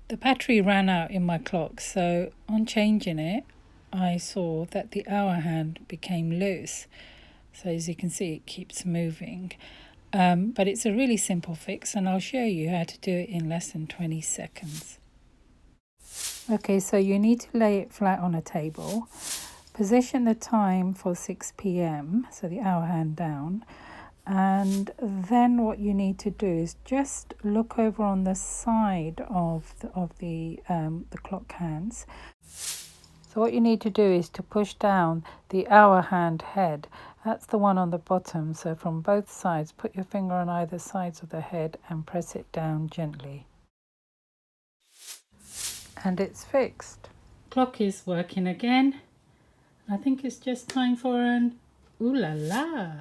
The battery ran out in my clock, so on changing it, I saw that the hour hand became loose. So as you can see, it keeps moving. But it's a really simple fix, and I'll show you how to do it in less than 20 seconds. Okay, so you need to lay it flat on a table. Position the time for 6 p.m, so the hour hand down. And then what you need to do is just look over on the side of the clock hands. So what you need to do is to push down the hour hand head. That's the one on the bottom. So from both sides, put your finger on either sides of the head and press it down gently. And it's fixed. Clock is working again. I think it's just time for an ooh la la.